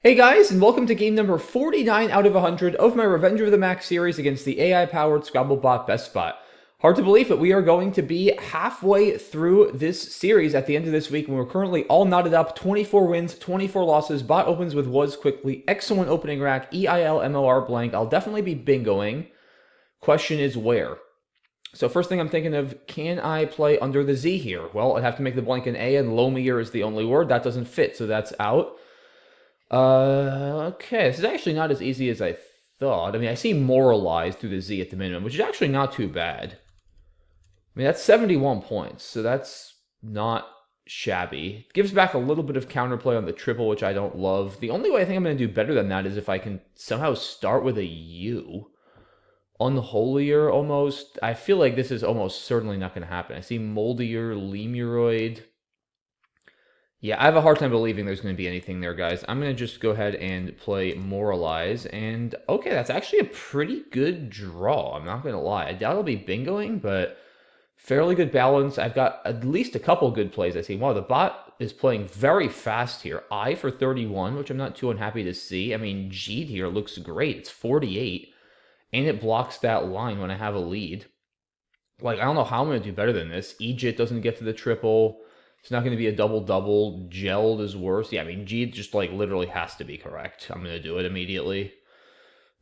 Hey guys, and welcome to game number 49 out of 100 of my Revenge of the Mack series against the AI-powered Scrabble bot BestBot. Hard to believe, but we are going to be halfway through this series at the end of this week, and we're currently all knotted up, 24 wins, 24 losses. Bot opens with was quickly, excellent opening rack, EIL-MOR blank. I'll definitely be bingoing. Question is where? So first thing I'm thinking of, can I play under the Z here? Well, I'd have to make the blank an A, and Lomier is the only word. That doesn't fit, so that's out. Okay, this is actually not as easy as I thought. I mean, I see moralized through the Z at the minimum, which is actually not too bad. I mean, that's 71 points, so that's not shabby. It gives back a little bit of counterplay on the triple, which I don't love. The only way I think I'm going to do better than that is if I can somehow start with a U. Unholier, almost. I feel like this is almost certainly not going to happen. I see moldier, lemuroid. Yeah, I have a hard time believing there's going to be anything there, guys. I'm going to just go ahead and play Moralize. And, okay, that's actually a pretty good draw. I'm not going to lie. I doubt I'll be bingoing, but fairly good balance. I've got at least a couple good plays. I see, wow, the bot is playing very fast here. I for 31, which I'm not too unhappy to see. I mean, G here looks great. It's 48, and it blocks that line when I have a lead. Like, I don't know how I'm going to do better than this. Egypt doesn't get to the triple. It's not going to be a double-double. Gelled is worse. Yeah, I mean, G just, like, literally has to be correct. I'm going to do it immediately.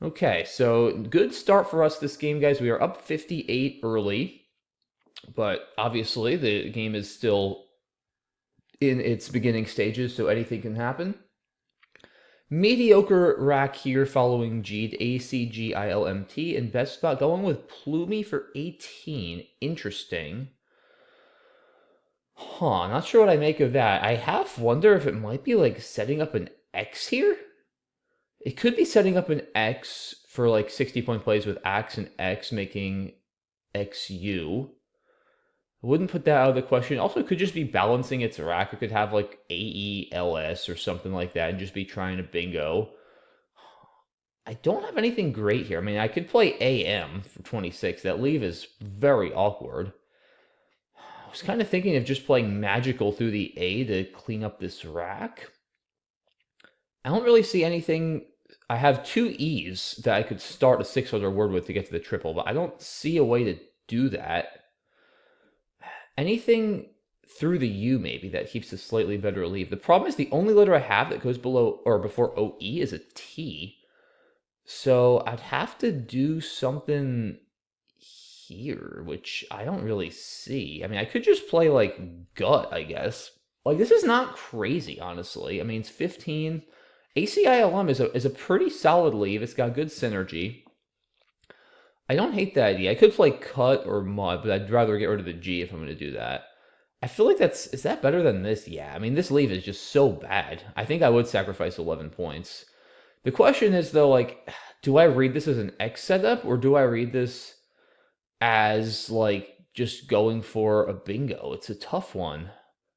Okay, so good start for us this game, guys. We are up 58 early, but obviously the game is still in its beginning stages, so anything can happen. Mediocre rack here following G, ACGILMT, and BestBot going with Plumy for 18. Interesting. Huh, not sure what I make of that. I half wonder if it might be like setting up an X here. It could be setting up an X for like 60-point plays with Axe and X making XU. I wouldn't put that out of the question. Also, it could just be balancing its rack. It could have like AELS or something like that and just be trying to bingo. I don't have anything great here. I mean, I could play AM for 26. That leave is very awkward. I was kind of thinking of just playing Magical through the A to clean up this rack. I don't really see anything. I have two E's that I could start a 6-letter word with to get to the triple, but I don't see a way to do that. Anything through the U maybe that keeps a slightly better leave. The problem is the only letter I have that goes below or before OE is a T. So I'd have to do something here, which I don't really see. I mean, I could just play like gut, I guess. Like, this is not crazy, honestly. I mean, it's 15. ACILM is a pretty solid leave. It's got good synergy. I don't hate that idea. I could play cut or mud, but I'd rather get rid of the G if I'm going to do that. I feel like is that better than this? Yeah, I mean, this leave is just so bad. I think I would sacrifice 11 points. The question is, though, like, do I read this as an X setup, or do I read this as, like, just going for a bingo? It's a tough one.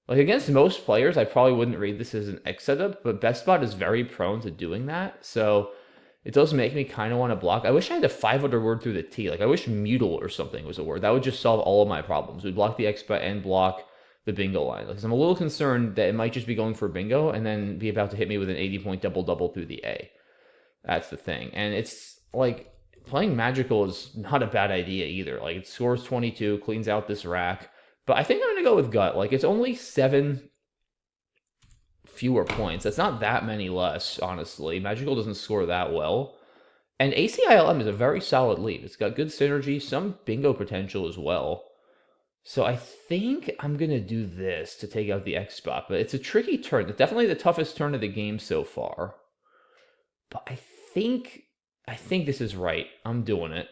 Like, against most players, I probably wouldn't read this as an X setup, but BestBot is very prone to doing that, so it does make me kind of want to block. I wish I had a 5-letter word through the T. Like, I wish mutal or something was a word. That would just solve all of my problems. We'd block the X bet and block the bingo line. Because I'm a little concerned that it might just be going for bingo and then be about to hit me with an 80-point double-double through the A. That's the thing. And it's, like, playing Magical is not a bad idea either. Like, it scores 22, cleans out this rack. But I think I'm going to go with gut. Like, it's only 7 fewer points. That's not that many less, honestly. Magical doesn't score that well. And ACILM is a very solid lead. It's got good synergy, some bingo potential as well. So I think I'm going to do this to take out the X spot. But it's a tricky turn. It's definitely the toughest turn of the game so far. But I think this is right. I'm doing it.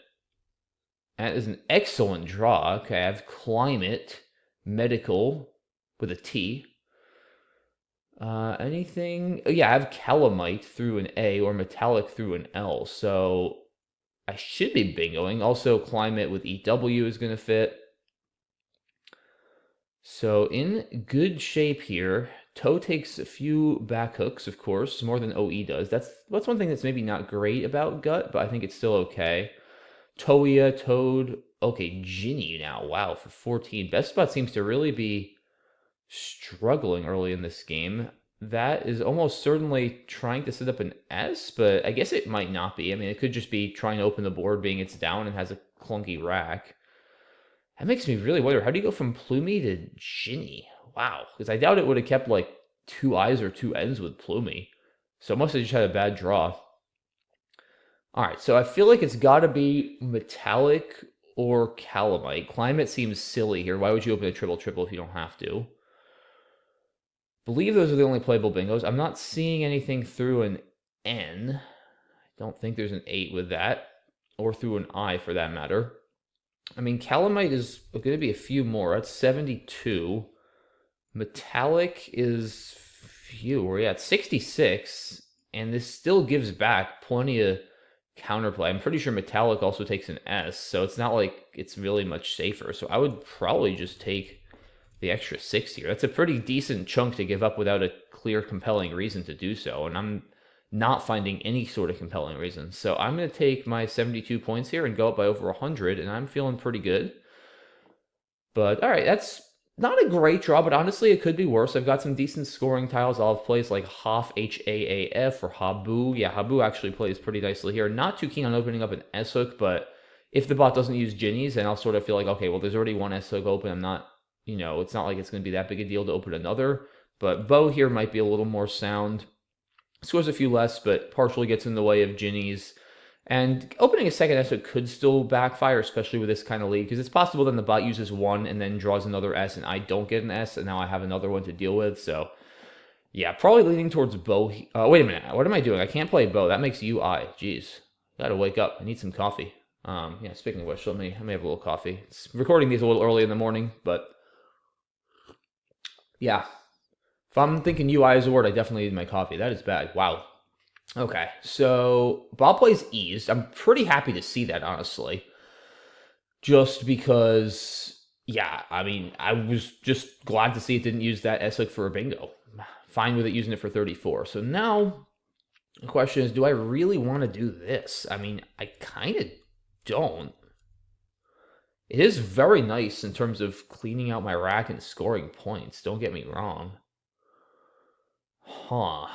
That is an excellent draw. Okay, I have Climate, Medical with a T. Anything? Oh, yeah, I have Calamite through an A or Metallic through an L. So I should be bingoing. Also, Climate with EW is going to fit. So in good shape here. Toe takes a few back hooks, of course, more than OE does. That's one thing that's maybe not great about gut, but I think it's still okay. Toia, Toad. Okay, Ginny now. Wow, for 14. BestBot seems to really be struggling early in this game. that is almost certainly trying to set up an S, but I guess it might not be. I mean, it could just be trying to open the board, being it's down and has a clunky rack. That makes me really wonder, how do you go from Plumy to Ginny? Wow, because I doubt it would have kept like two I's or two N's with Plumy. So it must have just had a bad draw. All right, so I feel like it's got to be Metallic or Calamite. Climate seems silly here. Why would you open a triple triple if you don't have to? Believe those are the only playable bingos. I'm not seeing anything through an N. I don't think there's an 8 with that, or through an I for that matter. I mean, Calamite is going to be a few more. That's 72. Metallic is fewer. Yeah, it's 66. And this still gives back plenty of counterplay. I'm pretty sure Metallic also takes an S, so it's not like it's really much safer. So I would probably just take the extra 6 here. That's a pretty decent chunk to give up without a clear, compelling reason to do so. And I'm not finding any sort of compelling reason. So I'm going to take my 72 points here and go up by over 100, and I'm feeling pretty good. But all right, that's not a great draw, but honestly, it could be worse. I've got some decent scoring tiles. I'll have plays like Hoff, Haaf, or Habu. Yeah, Habu actually plays pretty nicely here. Not too keen on opening up an S-hook, but if the bot doesn't use Ginnies, then I'll sort of feel like, okay, well, there's already one S-hook open. I'm not, it's not like it's going to be that big a deal to open another. But Bo here might be a little more sound. Scores a few less, but partially gets in the way of Ginnies. And opening a second S could still backfire, especially with this kind of lead, because it's possible then the bot uses one and then draws another S, and I don't get an S, and now I have another one to deal with. So, yeah, probably leaning towards Bo. Wait a minute, what am I doing? I can't play Bo. That makes UI. Jeez, gotta wake up. I need some coffee. Yeah. Speaking of which, let me have a little coffee. It's recording these a little early in the morning, but yeah. If I'm thinking UI is a word, I definitely need my coffee. That is bad. Wow. Okay, so Bob plays eased. I'm pretty happy to see that, honestly. Just because, yeah, I mean, I was just glad to see it didn't use that S-hook for a bingo. Fine with it using it for 34. So now the question is, do I really want to do this? I mean, I kind of don't. It is very nice in terms of cleaning out my rack and scoring points. Don't get me wrong. Huh.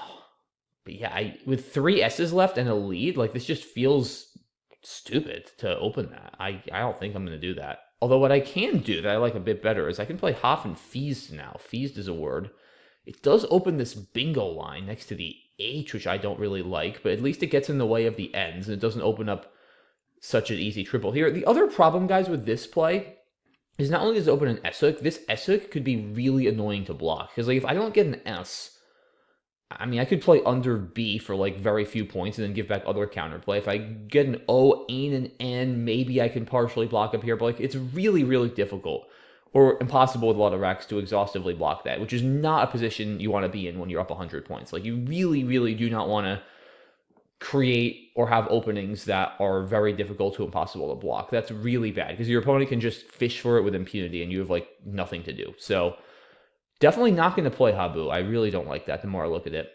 But yeah, with 3 S's left and a lead, like this just feels stupid to open that. I don't think I'm going to do that. Although what I can do that I like a bit better is I can play Hoff and Feased now. Feased is a word. It does open this bingo line next to the H, which I don't really like, but at least it gets in the way of the ends and it doesn't open up such an easy triple here. The other problem, guys, with this play is not only does it open an S-hook, this S-hook could be really annoying to block. Because like if I don't get an S, I mean, I could play under B for like very few points and then give back other counterplay. If I get an O, and an N, maybe I can partially block up here, but like it's really, really difficult or impossible with a lot of racks to exhaustively block that, which is not a position you want to be in when you're up 100 points. Like you really, really do not want to create or have openings that are very difficult to impossible to block. That's really bad because your opponent can just fish for it with impunity and you have like nothing to do. So definitely not going to play Habu. I really don't like that the more I look at it.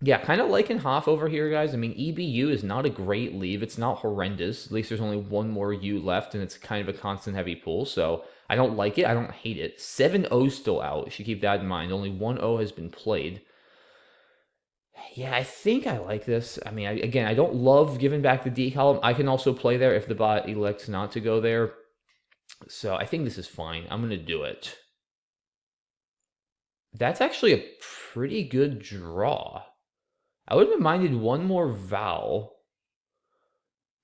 Yeah, kind of liking Hoff over here, guys. I mean, EBU is not a great leave. It's not horrendous. At least there's only one more U left, and it's kind of a constant heavy pool. So I don't like it. I don't hate it. 7 O's still out. You should keep that in mind. Only 1 O has been played. Yeah, I think I like this. I mean, again, I don't love giving back the D column. I can also play there if the bot elects not to go there. So I think this is fine. I'm going to do it. That's actually a pretty good draw. I wouldn't have minded one more vowel,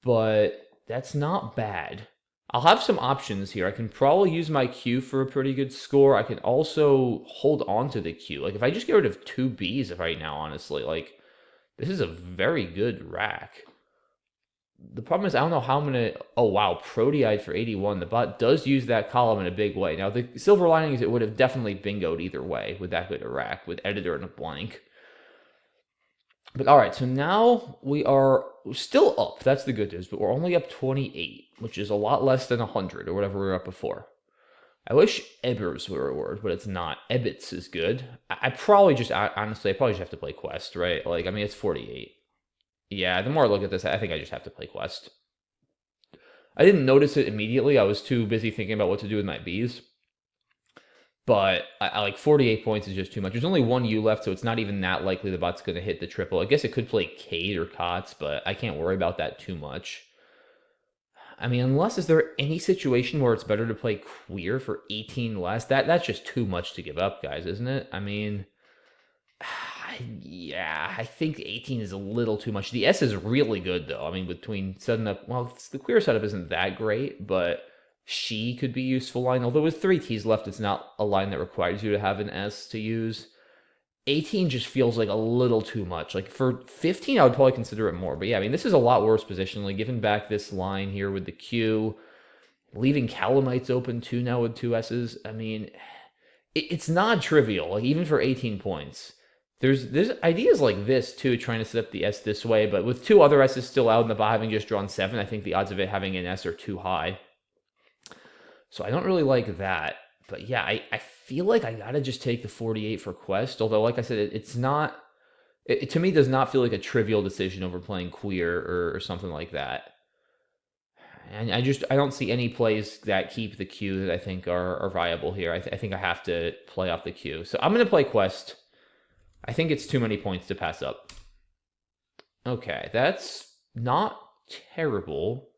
but that's not bad. I'll have some options here. I can probably use my Q for a pretty good score. I can also hold on to the Q. Like, if I just get rid of 2 Bs right now, honestly, like, this is a very good rack. The problem is I don't know how I'm going to... Oh, wow, Proteide for 81. The bot does use that column in a big way. Now, the silver lining is it would have definitely bingoed either way with that good a rack, with editor and a blank. But all right, so now we are still up. That's the good news, but we're only up 28, which is a lot less than 100 or whatever we were up before. I wish Ebbers were a word, but it's not. Ebbets is good. I probably just, honestly, I probably just have to play Quest, right? Like, I mean, it's 48. Yeah, the more I look at this, I think I just have to play Quest. I didn't notice it immediately. I was too busy thinking about what to do with my bees. But I like 48 points is just too much. There's only one U left, so it's not even that likely the bot's going to hit the triple. I guess it could play Kate or Cots, but I can't worry about that too much. I mean, unless is there any situation where it's better to play Queer for 18 less? That's just too much to give up, guys, isn't it? I mean, yeah, I think 18 is a little too much. The S is really good though. I mean, between setting up, well, the Queer setup isn't that great, but she could be a useful line. Although with 3 Ts left, it's not a line that requires you to have an S to use. 18 just feels like a little too much. Like for 15, I would probably consider it more. But yeah, I mean, this is a lot worse positionally. Giving back this line here with the Q, leaving Calamites open too now with 2 S's. I mean, it's not trivial. Like even for 18 points, there's ideas like this too, trying to set up the S this way. But with 2 other S's still out and the bot having just drawn 7, I think the odds of it having an S are too high. So I don't really like that. But yeah, I feel like I gotta just take the 48 for Quest. Although, like I said, it's not. It to me does not feel like a trivial decision over playing Queer or something like that. And I don't see any plays that keep the Q that I think are viable here. I think I have to play off the Q. So I'm gonna play Quest. I think it's too many points to pass up. Okay, that's not terrible.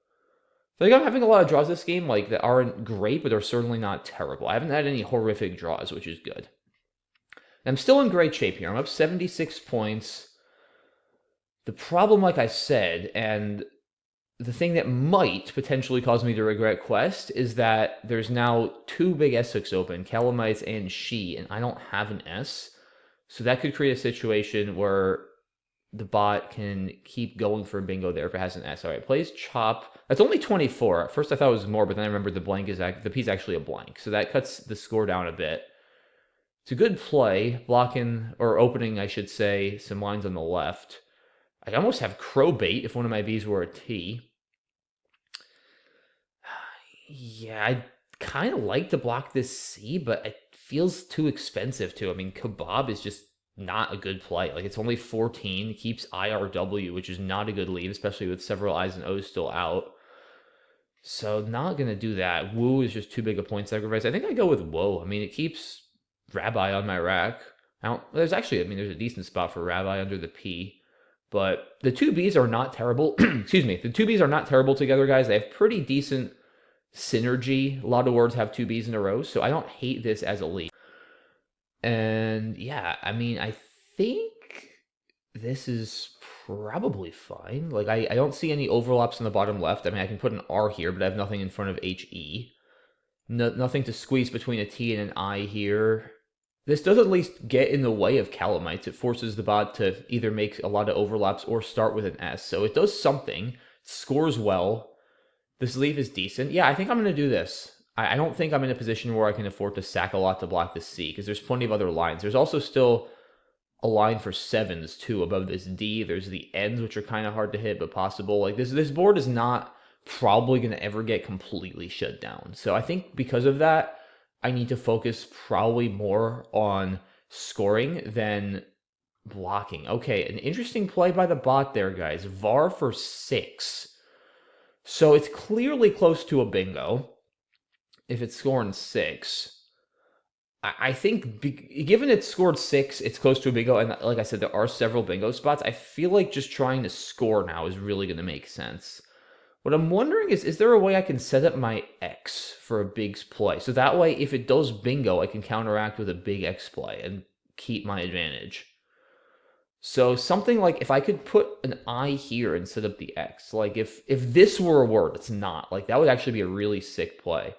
I think I'm having a lot of draws this game, like, that aren't great, but are certainly not terrible. I haven't had any horrific draws, which is good. I'm still in great shape here. I'm up 76 points. The problem, like I said, and the thing that might potentially cause me to regret Quest is that there's now 2 big S hooks open, Calamites and She, and I don't have an S. So that could create a situation where the bot can keep going for a bingo there if it has an S. All right, plays Chop. That's only 24. At first I thought it was more, but then I remembered the P is actually a blank. So that cuts the score down a bit. It's a good play, blocking, or opening, I should say, some lines on the left. I almost have Crow Bait if one of my Bs were a T. Yeah, I'd kind of like to block this C, but it feels too expensive too. I mean, Kebab is just not a good play. Like, it's only 14, keeps IRW, which is not a good lead, especially with several I's and O's still out. So not going to do that. Woo is just too big a point sacrifice. I think I go with Woe. I mean, it keeps Rabbi on my rack. There's a decent spot for Rabbi under the P. But the 2Bs are not terrible. Excuse me. The 2Bs are not terrible together, guys. They have pretty decent synergy. A lot of words have 2Bs in a row, so I don't hate this as a lead. And yeah, I mean, I think this is probably fine. Like, I don't see any overlaps in the bottom left. I mean, I can put an R here, but I have nothing in front of HE. Nothing to squeeze between a T and an I here. This does at least get in the way of Calamites. It forces the bot to either make a lot of overlaps or start with an S. So it does something. It scores well. This leave is decent. Yeah, I think I'm going to do this. I don't think I'm in a position where I can afford to sack a lot to block the C, because there's plenty of other lines. There's also still a line for 7s, too, above this D. There's the ends, which are kind of hard to hit, but possible. Like, this board is not probably going to ever get completely shut down. So I think because of that, I need to focus probably more on scoring than blocking. Okay, an interesting play by the bot there, guys. VAR for 6. So it's clearly close to a bingo if it's scoring 6. I think given it's scored 6, it's close to a bingo. And like I said, there are several bingo spots. I feel like just trying to score now is really going to make sense. What I'm wondering is there a way I can set up my X for a big play? So that way, if it does bingo, I can counteract with a big X play and keep my advantage. So something like, if I could put an I here and set up the X, like if this were a word, it's not, like that would actually be a really sick play.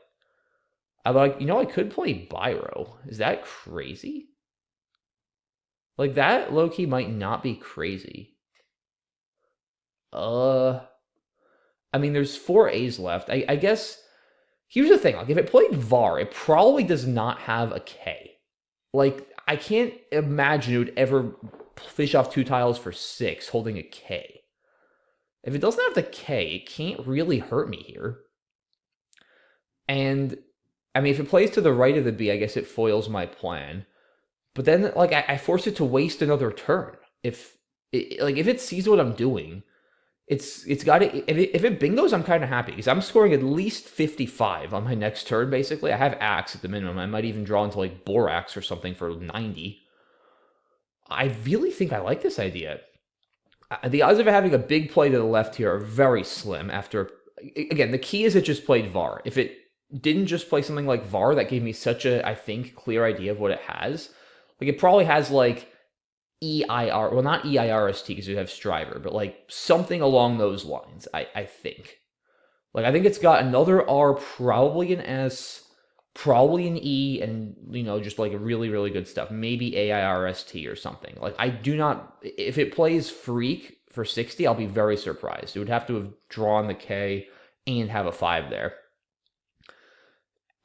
I could play Biro. Is that crazy? Like, that low-key might not be crazy. I mean, there's 4 A's left. I guess, here's the thing. Like, if it played VAR, it probably does not have a K. Like, I can't imagine it would ever fish off 2 tiles for 6 holding a K. If it doesn't have the K, it can't really hurt me here. And I mean, if it plays to the right of the B, I guess it foils my plan. But then, like, I force it to waste another turn. If it sees what I'm doing, It's got to, if it bingos, I'm kind of happy because I'm scoring at least 55 on my next turn, basically. I have axe at the minimum. I might even draw into like borax or something for 90. I really think I like this idea. The odds of it having a big play to the left here are very slim after. Again, the key is it just played VAR. If it didn't just play something like VAR, that gave me such a, I think, clear idea of what it has. Like, it probably has like EIR, well, not EIRST because you have Striver, but like something along those lines, I think. Like, I think it's got another R, probably an S, probably an E, and, just like really, really good stuff. Maybe AIRST or something. Like, I do not, if it plays Freak for 60, I'll be very surprised. It would have to have drawn the K and have a 5 there.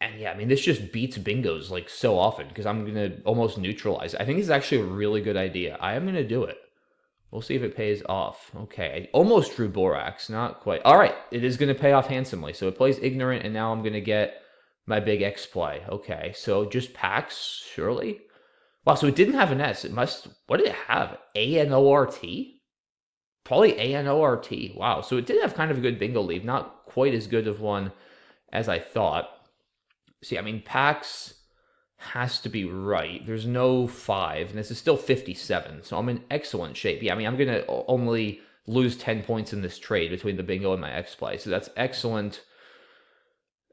And yeah, I mean, this just beats bingos like so often because I'm going to almost neutralize it. I think this is actually a really good idea. I am going to do it. We'll see if it pays off. Okay, I almost drew Borax, not quite. All right, it is going to pay off handsomely. So it plays Ignorant, and now I'm going to get my big X play. Okay, so just packs, surely? Wow, so it didn't have an S. It must, what did it have? A-N-O-R-T? Probably A-N-O-R-T. Wow, so it did have kind of a good bingo lead. Not quite as good of one as I thought. See, I mean, packs has to be right. There's no 5, and this is still 57, so I'm in excellent shape. Yeah, I mean, I'm going to only lose 10 points in this trade between the bingo and my X play, so that's excellent,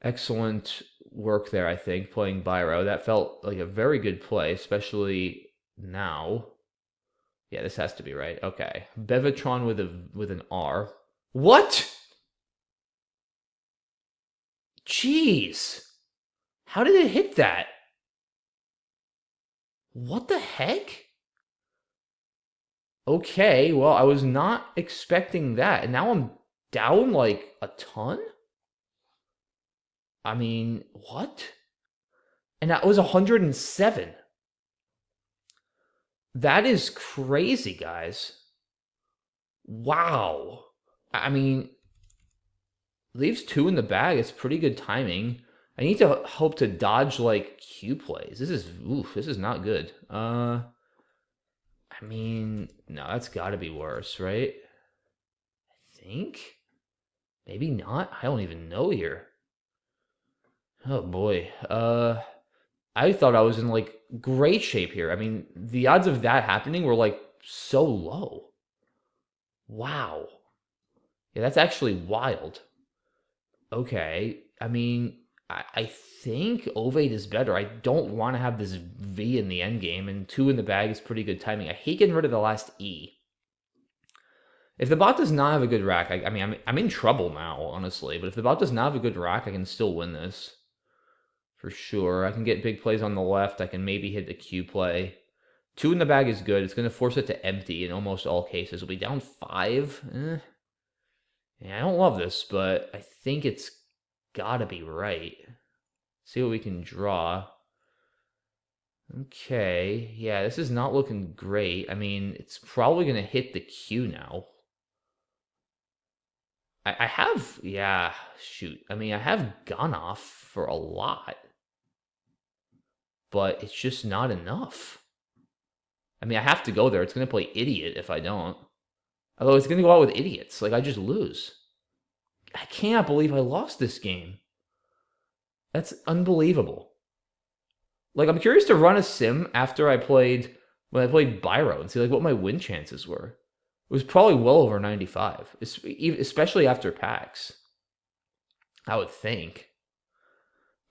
excellent work there, I think, playing Biro. That felt like a very good play, especially now. Yeah, this has to be right. Okay. Bevatron with an R. What? Jeez. How did it hit that? What the heck? Okay, well, I was not expecting that. And now I'm down like a ton? I mean, what? And that was 107. That is crazy, guys. Wow. I mean, leaves 2 in the bag. It's pretty good timing. I need to hope to dodge like Q plays. This is not good. I mean, no, that's got to be worse, right? I think. Maybe not. I don't even know here. Oh boy. I thought I was in like great shape here. I mean, the odds of that happening were like so low. Wow. Yeah, that's actually wild. Okay. I mean, I think Ovate is better. I don't want to have this V in the end game, and 2 in the bag is pretty good timing. I hate getting rid of the last E. If the bot does not have a good rack, I mean, I'm in trouble now, honestly. But if the bot does not have a good rack, I can still win this. For sure. I can get big plays on the left. I can maybe hit the Q play. 2 in the bag is good. It's going to force it to empty in almost all cases. We'll be down 5. Yeah, I don't love this, but I think it's got to be right. See what we can draw. Okay. Yeah, this is not looking great. I mean, it's probably going to hit the Q now. I have, yeah, shoot. I mean, I have gone off for a lot. But it's just not enough. I mean, I have to go there. It's going to play idiot if I don't. Although it's going to go out with idiots. Like, I just lose. I can't believe I lost this game. That's unbelievable. Like, I'm curious to run a sim after when I played Biro and see, like, what my win chances were. It was probably well over 95, especially after packs. I would think.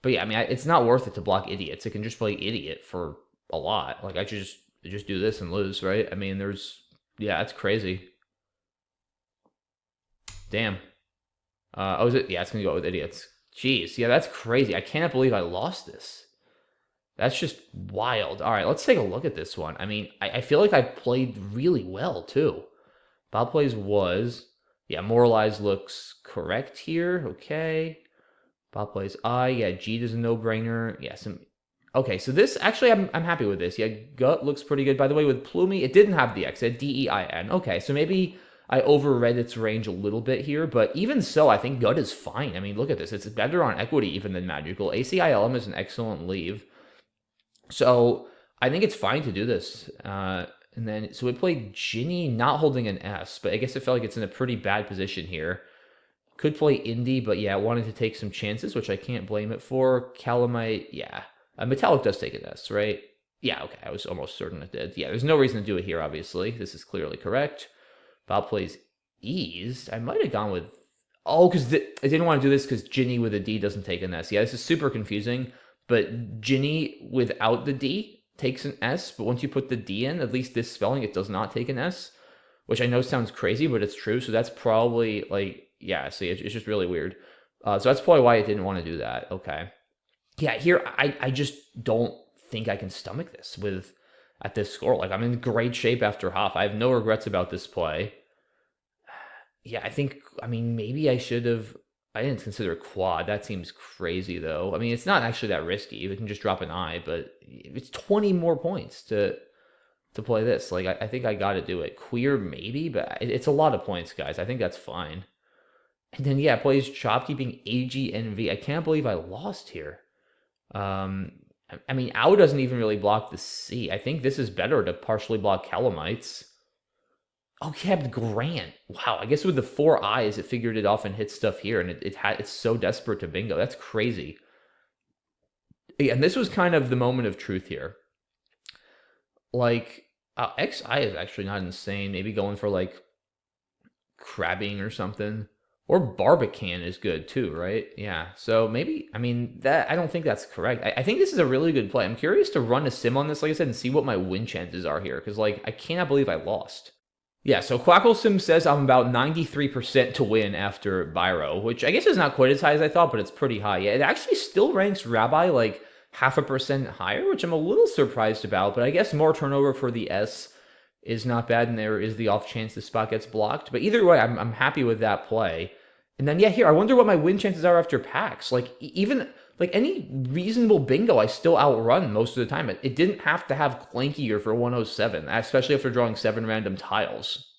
But yeah, I mean, it's not worth it to block idiots. It can just play idiot for a lot. Like, I just do this and lose, right? I mean, yeah, that's crazy. Damn. Oh, is it? Yeah, it's going to go with idiots. Jeez, yeah, that's crazy. I can't believe I lost this. That's just wild. All right, let's take a look at this one. I mean, I feel like I played really well, too. Bob plays was. Yeah, Moralize looks correct here. Okay. Bob plays I. Yeah, Jeet is a no-brainer. Yeah, okay, so this, actually, I'm happy with this. Yeah, Gut looks pretty good. By the way, with Plumy, it didn't have the X. It had DEIN. Okay, so maybe I overread its range a little bit here, but even so, I think Gut is fine. I mean, look at this. It's better on equity even than Magical. ACILM is an excellent leave. So I think it's fine to do this. And then, so we played Ginny not holding an S, but I guess it felt like it's in a pretty bad position here. Could play Indy, but yeah, wanted to take some chances, which I can't blame it for. Calamite, yeah. Metallic does take an S, right? Yeah, okay, I was almost certain it did. Yeah, there's no reason to do it here, obviously. This is clearly correct. Bob plays Ease. I might have gone with... Oh, because I didn't want to do this because Ginny with a D doesn't take an S. Yeah, this is super confusing, but Ginny without the D takes an S, but once you put the D in, at least this spelling, it does not take an S, which I know sounds crazy, but it's true. So that's probably like, yeah, see, it's just really weird. So that's probably why I didn't want to do that. Okay. Yeah, here, I just don't think I can stomach this with at this score. Like, I'm in great shape after half. I have no regrets about this play. Yeah, I mean, maybe I should have. I didn't consider quad. That seems crazy, though. I mean, it's not actually that risky. You can just drop an I, but it's 20 more points to play this. Like, I think I got to do it. Queer, maybe, but it's a lot of points, guys. I think that's fine. And then, yeah, plays Shopkeeping AGNV. I can't believe I lost here. I mean, OW doesn't even really block the C. I think this is better to partially block Calamites. Oh, kept Grant. Wow, I guess with the 4 eyes, it figured it off and hit stuff here, and it's so desperate to bingo. That's crazy. Yeah, and this was kind of the moment of truth here. Like, XI is actually not insane. Maybe going for, like, crabbing or something. Or Barbican is good too, right? Yeah. So maybe, I mean, that I don't think that's correct. I think this is a really good play. I'm curious to run a sim on this, like I said, and see what my win chances are here. Because, like, I cannot believe I lost. Yeah, so QuackleSim says I'm about 93% to win after Byro, which I guess is not quite as high as I thought, but it's pretty high. Yeah, it actually still ranks Rabbi like 0.5% higher, which I'm a little surprised about, but I guess more turnover for the S is not bad, and there is the off chance the spot gets blocked. But either way, I'm happy with that play. And then, yeah, here, I wonder what my win chances are after packs. Like, even, like, any reasonable bingo, I still outrun most of the time. It didn't have to have Clankier for 107, especially after drawing 7 random tiles.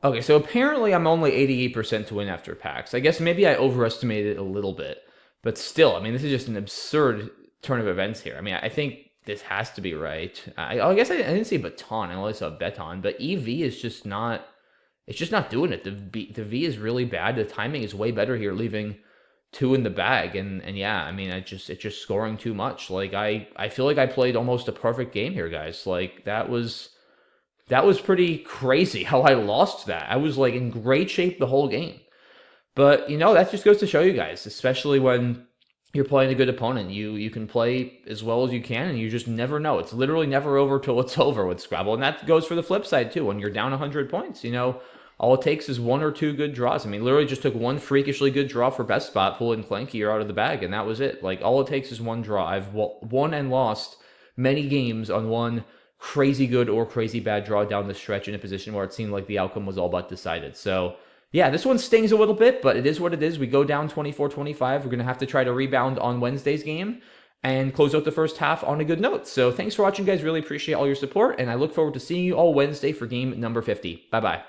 Okay, so apparently I'm only 88% to win after packs. I guess maybe I overestimated it a little bit. But still, I mean, this is just an absurd turn of events here. I mean, I think this has to be right. I guess I didn't see Baton. I only saw Beton. But EV is just not... It's just not doing it. The V is really bad. The timing is way better here, leaving 2 in the bag. And yeah, I mean, it's just scoring too much. Like, I feel like I played almost a perfect game here, guys. Like, that was pretty crazy how I lost that. I was, like, in great shape the whole game. But, you know, that just goes to show you guys, especially when you're playing a good opponent. You can play as well as you can, and you just never know. It's literally never over till it's over with Scrabble. And that goes for the flip side, too. When you're down 100 points, you know, all it takes is 1 or 2 good draws. I mean, literally just took 1 freakishly good draw for BestBot, pulling Clankier out of the bag, and that was it. Like, all it takes is 1 draw. I've won and lost many games on 1 crazy good or crazy bad draw down the stretch in a position where it seemed like the outcome was all but decided. So, yeah, this one stings a little bit, but it is what it is. We go down 24-25. We're going to have to try to rebound on Wednesday's game and close out the first half on a good note. So thanks for watching, guys. Really appreciate all your support, and I look forward to seeing you all Wednesday for game number 50. Bye-bye.